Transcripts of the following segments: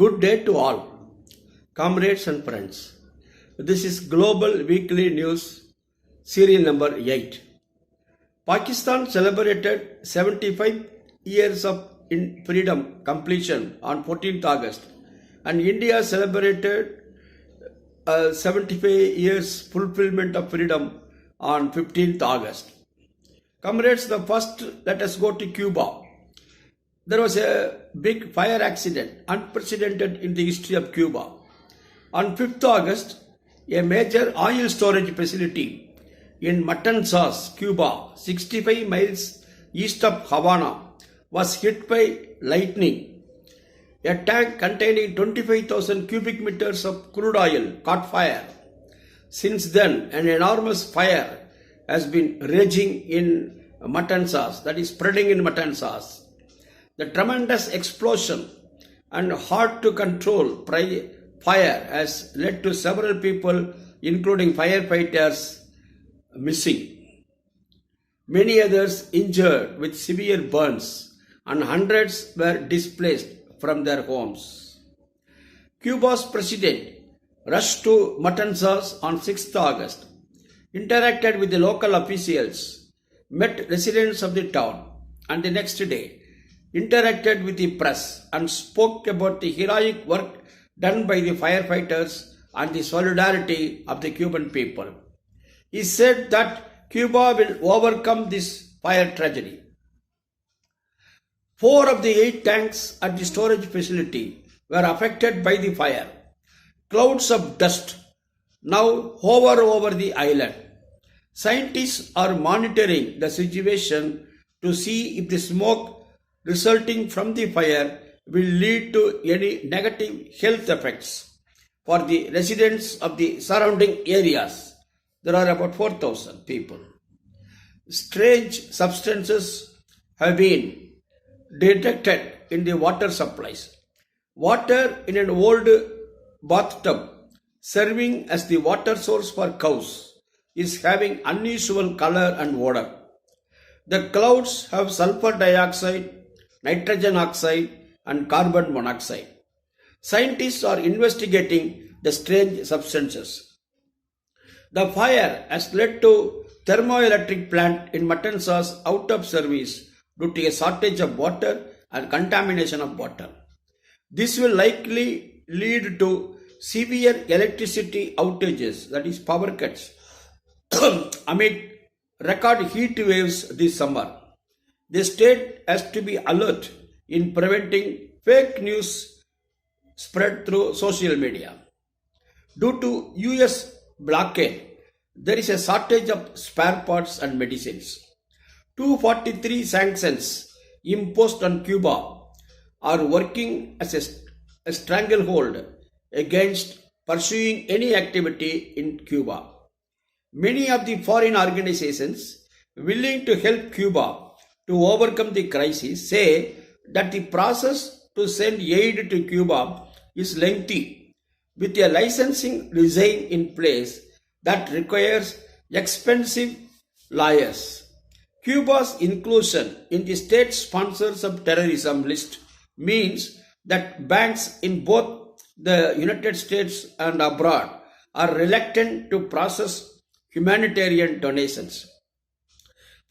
Good day to all, comrades and friends. This is Global Weekly News, serial number 8. Pakistan celebrated 75 years of freedom completion on 14th August, and India celebrated 75 years fulfillment of freedom on 15th August. Comrades, first let us go to Cuba. There was a big fire accident, unprecedented in the history of Cuba. On 5th August, a major oil storage facility in Matanzas, Cuba, 65 miles east of Havana, was hit by lightning. A tank containing 25,000 cubic meters of crude oil caught fire. Since then, an enormous fire has been raging in Matanzas, that is spreading in Matanzas. The tremendous explosion and hard to control fire has led to several people, including firefighters, missing. Many others injured with severe burns, and hundreds were displaced from their homes. Cuba's president rushed to Matanzas on 6th August, interacted with the local officials, met residents of the town, and the next day interacted with the press and spoke about the heroic work done by the firefighters and the solidarity of the Cuban people. He said that Cuba will overcome this fire tragedy. 4 of the 8 tanks at the storage facility were affected by the fire. Clouds of dust now hover over the island. Scientists are monitoring the situation to see if the smoke resulting from the fire will lead to any negative health effects for the residents of the surrounding areas. There are about 4,000 people. Strange substances have been detected in the water supplies. Water in an old bathtub serving as the water source for cows is having unusual color and odor. The clouds have sulfur dioxide, nitrogen oxide and carbon monoxide. Scientists are investigating the strange substances. The fire has led to thermoelectric plant in Matanzas out of service due to a shortage of water and contamination of water. This will likely lead to severe electricity outages, that is power cuts, amid record heat waves this summer. The state has to be alert in preventing fake news spread through social media. Due to US blockade, there is a shortage of spare parts and medicines. 243 sanctions imposed on Cuba are working as a stranglehold against pursuing any activity in Cuba. Many of the foreign organizations willing to help Cuba to overcome the crisis say that the process to send aid to Cuba is lengthy, with a licensing regime in place that requires expensive lawyers. Cuba's inclusion in the state sponsors of terrorism list means that banks in both the United States and abroad are reluctant to process humanitarian donations.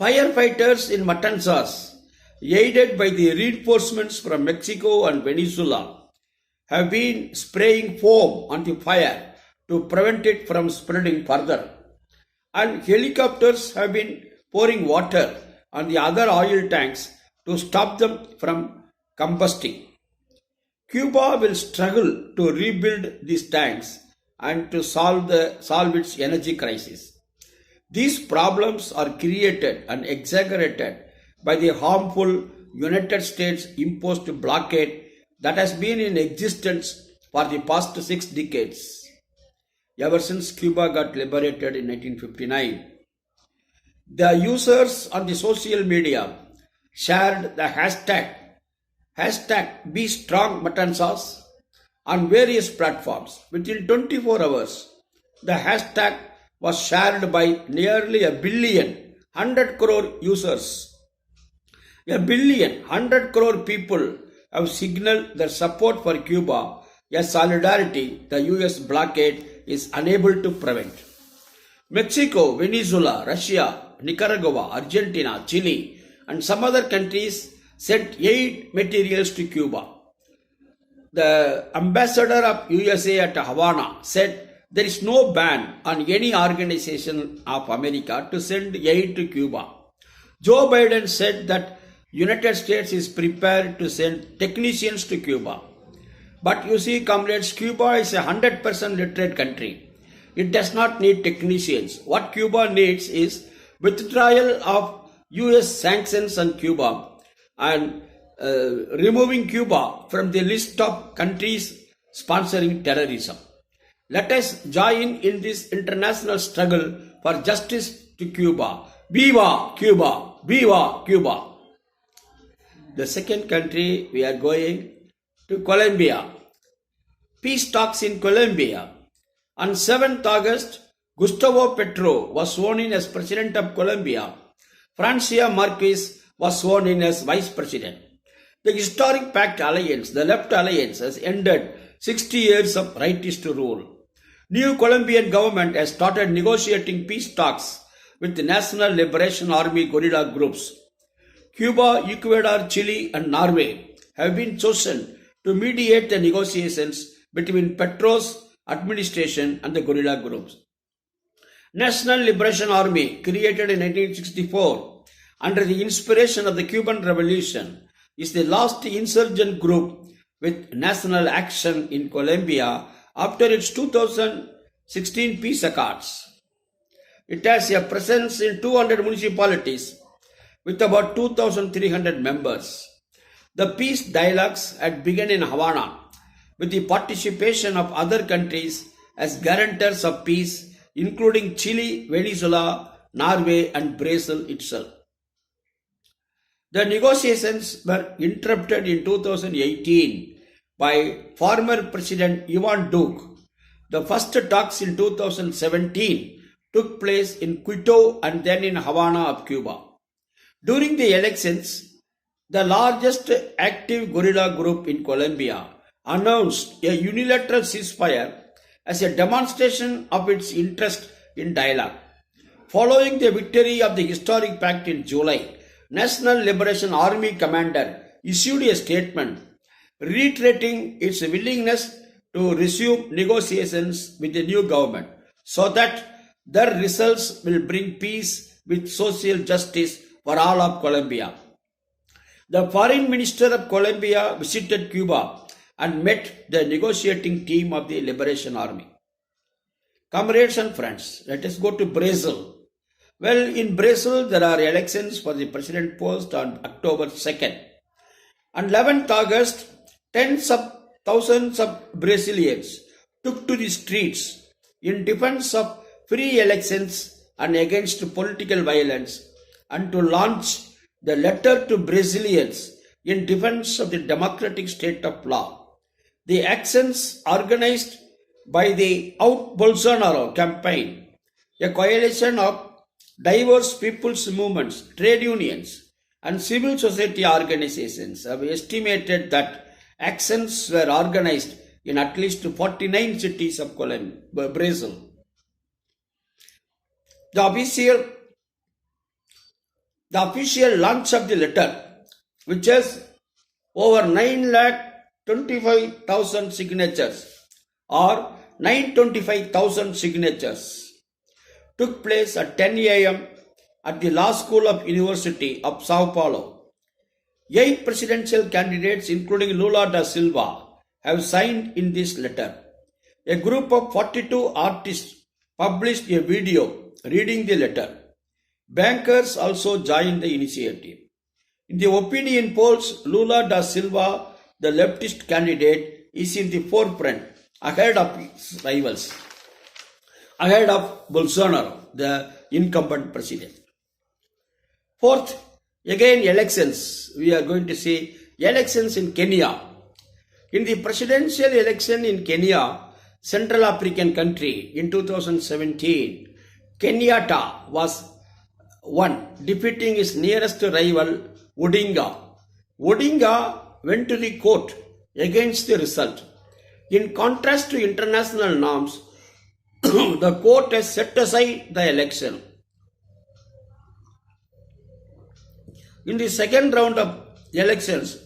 Firefighters in Matanzas, aided by the reinforcements from Mexico and Venezuela, have been spraying foam on the fire to prevent it from spreading further, and helicopters have been pouring water on the other oil tanks to stop them from combusting. Cuba will struggle to rebuild these tanks and to solve its energy crisis. These problems are created and exaggerated by the harmful United States imposed blockade that has been in existence for the past 6 decades, ever since Cuba got liberated in 1959. The users on the social media shared the hashtag #BeStrongMatanzas on various platforms. Within 24 hours, the hashtag was shared by nearly 100 crore users. 100 crore people have signaled their support for Cuba, a solidarity the US blockade is unable to prevent. Mexico, Venezuela, Russia, Nicaragua, Argentina, Chile, and some other countries sent aid materials to Cuba. The ambassador of USA at Havana said there is no ban on any organization of America to send aid to Cuba. Joe Biden said that United States is prepared to send technicians to Cuba. But you see, comrades, Cuba is a 100% literate country. It does not need technicians. What Cuba needs is withdrawal of US sanctions on Cuba and removing Cuba from the list of countries sponsoring terrorism. Let us join in this international struggle for justice to Cuba. Viva Cuba! Viva Cuba! The second country we are going to Colombia. Peace talks in Colombia. On 7th August, Gustavo Petro was sworn in as President of Colombia. Francia Marquez was sworn in as Vice President. The historic Pact Alliance, the Left Alliance, has ended 60 years of rightist to rule. New Colombian government has started negotiating peace talks with the National Liberation Army guerrilla groups. Cuba, Ecuador, Chile, and Norway have been chosen to mediate the negotiations between Petro's administration and the guerrilla groups. National Liberation Army, created in 1964 under the inspiration of the Cuban Revolution, is the last insurgent group with national action in Colombia after its 2016 peace accords. It has a presence in 200 municipalities with about 2,300 members. The peace dialogues had begun in Havana with the participation of other countries as guarantors of peace, including Chile, Venezuela, Norway, and Brazil itself. The negotiations were interrupted in 2018 by former President Ivan Duque. The first talks in 2017 took place in Quito and then in Havana of Cuba. During the elections, the largest active guerrilla group in Colombia announced a unilateral ceasefire as a demonstration of its interest in dialogue. Following the victory of the historic pact in July, National Liberation Army commander issued a statement reiterating its willingness to resume negotiations with the new government so that their results will bring peace with social justice for all of Colombia. The foreign minister of Colombia visited Cuba and met the negotiating team of the Liberation Army. Comrades and friends, let us go to Brazil. Well, in Brazil, there are elections for the president post on October 2nd. On 11th August, tens of thousands of Brazilians took to the streets in defense of free elections and against political violence and to launch the letter to Brazilians in defense of the democratic state of law. The actions organized by the Out Bolsonaro campaign, a coalition of diverse people's movements, trade unions, and civil society organizations have estimated that actions were organized in at least 49 cities of Brazil. The official launch of the letter, which has over 9,25,000 signatures or 925,000 signatures, took place at 10 a.m. at the Law School of University of Sao Paulo. 8 presidential candidates, including Lula da Silva, have signed in this letter. A group of 42 artists published a video reading the letter. Bankers also joined the initiative. In the opinion polls, Lula da Silva, the leftist candidate, is in the forefront, ahead of his rivals, ahead of Bolsonaro, the incumbent president. Fourth, again elections. We are going to see elections in Kenya. In the presidential election in Kenya, Central African country, in 2017, Kenyatta was won, defeating his nearest rival, Odinga. Odinga went to the court against the result. In contrast to international norms, the court has set aside the election. In the second round of elections,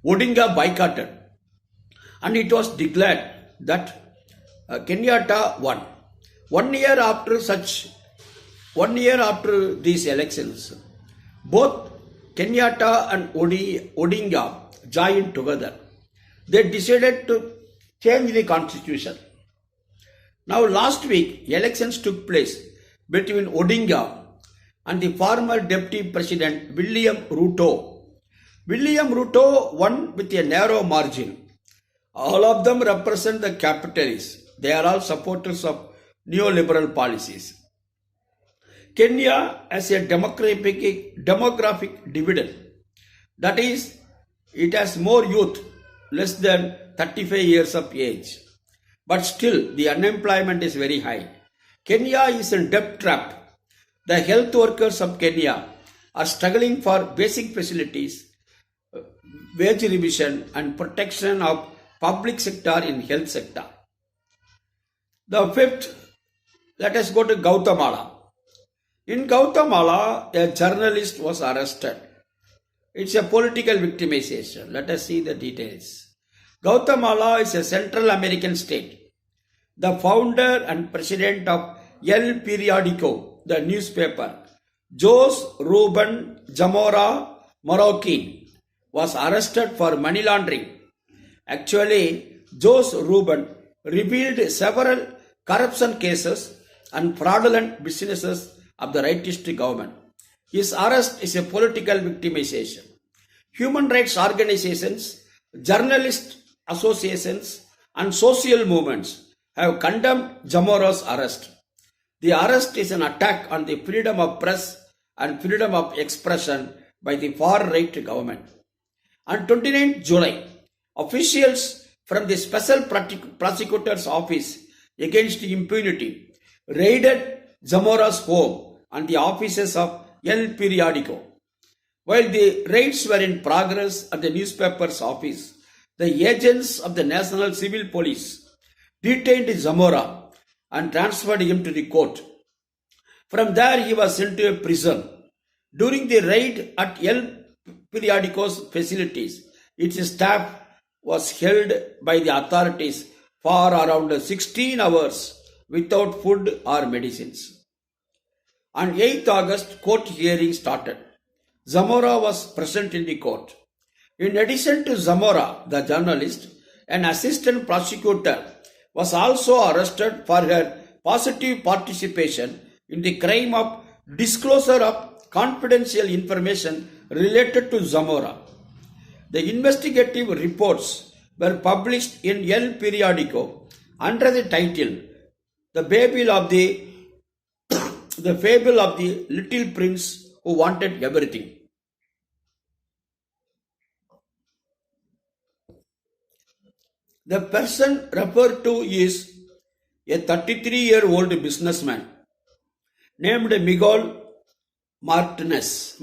Odinga boycotted, and it was declared that Kenyatta won. 1 year after these elections, both Kenyatta and Odinga joined together. They decided to change the constitution. Now last week, elections took place between Odinga and the former Deputy President William Ruto. William Ruto won with a narrow margin. All of them represent the capitalists. They are all supporters of neoliberal policies. Kenya has a demographic dividend. That is, it has more youth, less than 35 years of age. But still, the unemployment is very high. Kenya is in debt trap. The health workers of Kenya are struggling for basic facilities, wage revision, and protection of public sector in health sector. The fifth, let us go to Guatemala. In Guatemala, a journalist was arrested. It's a political victimization. Let us see the details. Guatemala is a Central American state. The founder and president of El Periodico, the newspaper, Jose Ruben Zamora Marroquin, was arrested for money laundering. Actually, Jose Ruben revealed several corruption cases and fraudulent businesses of the rightist government. His arrest is a political victimization. Human rights organizations, journalist associations, and social movements have condemned Zamora's arrest. The arrest is an attack on the freedom of press and freedom of expression by the far-right government. On 29th July, officials from the Special Prosecutor's Office against impunity raided Zamora's home and the offices of El Periodico. While the raids were in progress at the newspaper's office, the agents of the National Civil Police detained Zamora and transferred him to the court. From there, he was sent to a prison. During the raid at El Periodico's facilities, its staff was held by the authorities for around 16 hours without food or medicines. On 8th August, court hearing started. Zamora was present in the court. In addition to Zamora, the journalist, an assistant prosecutor was also arrested for her positive participation in the crime of disclosure of confidential information related to Zamora. The investigative reports were published in El Periodico under the title The Fable of the Little Prince Who Wanted Everything. The person referred to is a 33-year-old businessman named Miguel Martinez,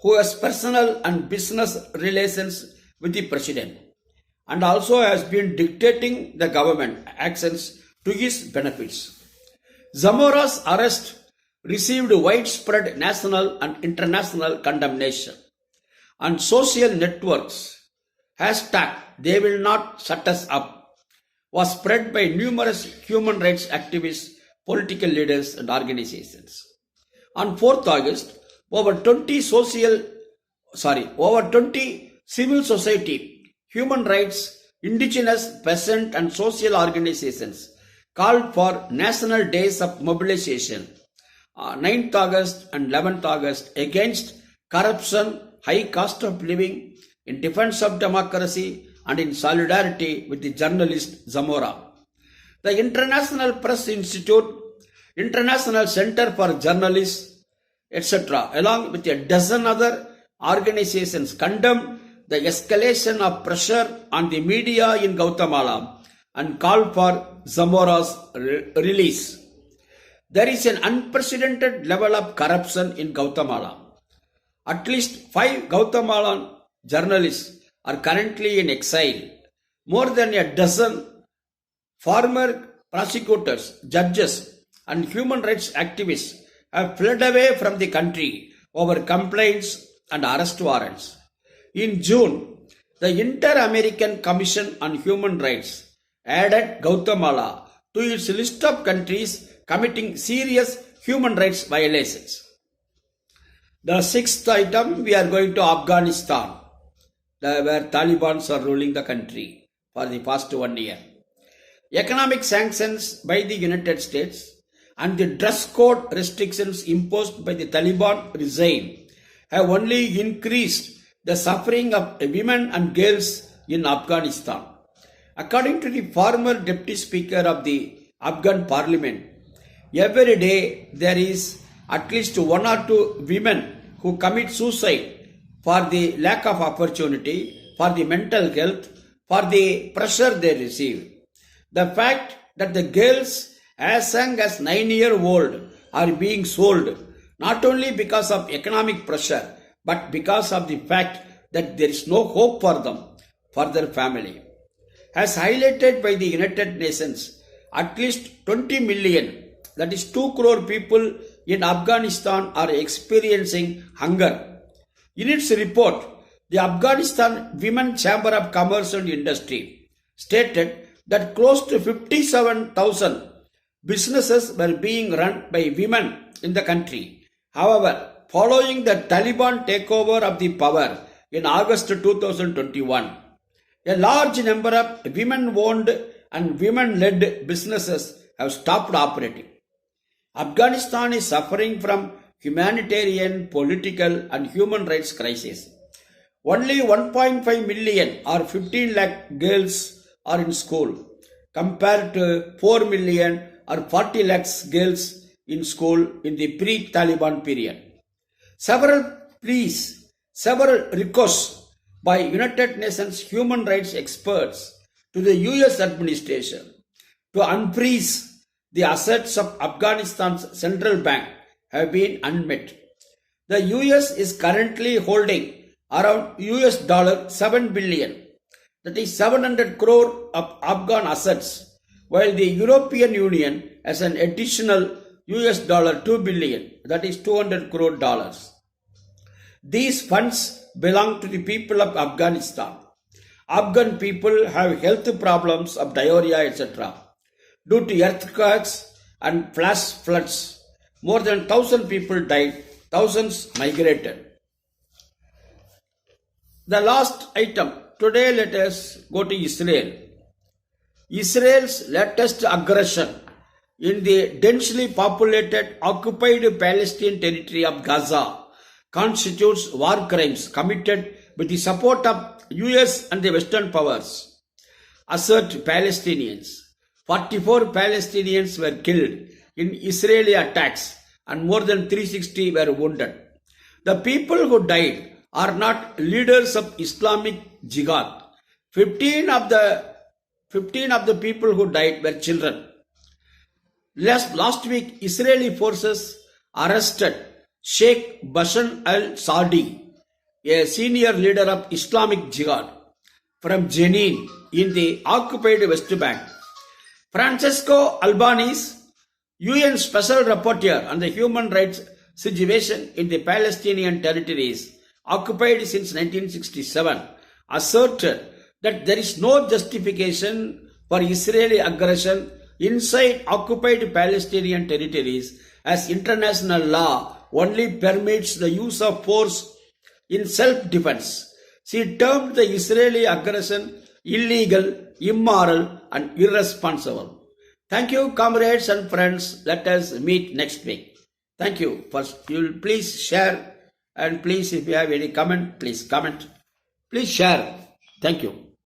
who has personal and business relations with the president and also has been dictating the government actions to his benefits. Zamora's arrest received widespread national and international condemnation. On social networks, hashtag "They will not shut us up" was spread by numerous human rights activists, political leaders, and organizations. On 4th August, over 20 civil society, human rights, indigenous, peasant, and social organizations called for national days of mobilization 9th August and 11th August against corruption, high cost of living, in defense of democracy, and in solidarity with the journalist Zamora. The International Press Institute, International Center for Journalists, etc., along with a dozen other organizations, condemned the escalation of pressure on the media in Guatemala and called for Zamora's release. There is an unprecedented level of corruption in Guatemala. At least 5 Guatemalan journalists are currently in exile. More than a dozen former prosecutors, judges, and human rights activists have fled away from the country over complaints and arrest warrants. In June, the Inter-American Commission on Human Rights added Guatemala to its list of countries committing serious human rights violations. The sixth item, we are going to Afghanistan, where Taliban are ruling the country for the past 1 year. Economic sanctions by the United States and the dress code restrictions imposed by the Taliban regime have only increased the suffering of women and girls in Afghanistan. According to the former Deputy Speaker of the Afghan Parliament, every day there is at least 1 or 2 women who commit suicide for the lack of opportunity, for the mental health, for the pressure they receive. The fact that the girls as young as 9-year-old are being sold not only because of economic pressure but because of the fact that there is no hope for them, for their family. As highlighted by the United Nations, at least 20 million, that is 2 crore people in Afghanistan are experiencing hunger. In its report, the Afghanistan Women Chamber of Commerce and Industry stated that close to 57,000 businesses were being run by women in the country. However, following the Taliban takeover of the power in August 2021, a large number of women-owned and women-led businesses have stopped operating. Afghanistan is suffering from humanitarian, political and human rights crisis. Only 1.5 million or 15 lakh girls are in school compared to 4 million or 40 lakhs girls in school in the pre-Taliban period. Several requests by United Nations human rights experts to the US administration to unfreeze the assets of Afghanistan's central bank have been unmet. The US is currently holding around $7 billion, that is 700 crore of Afghan assets, while the European Union has an additional $2 billion, that is 200 crore dollars. These funds belong to the people of Afghanistan. Afghan people have health problems of diarrhea, etc. Due to earthquakes and flash floods, more than 1,000 people died, thousands migrated. The last item, today let us go to Israel. Israel's latest aggression in the densely populated occupied Palestinian territory of Gaza constitutes war crimes committed with the support of US and the Western powers, assert Palestinians. 44 Palestinians were killed in Israeli attacks and more than 360 were wounded. The people who died are not leaders of Islamic Jihad. 15 of the people who died were children. Last week, Israeli forces arrested Sheikh Bashan al-Saadi, a senior leader of Islamic Jihad, from Jenin in the occupied West Bank. Francesco Albanese, UN Special Rapporteur on the human rights situation in the Palestinian territories occupied since 1967, asserted that there is no justification for Israeli aggression inside occupied Palestinian territories, as international law only permits the use of force in self-defense. She termed the Israeli aggression illegal, immoral and irresponsible. Thank you, comrades and friends. Let us meet next week. Thank you. First, you will please share, and please, if you have any comment, please comment. Please share. Thank you.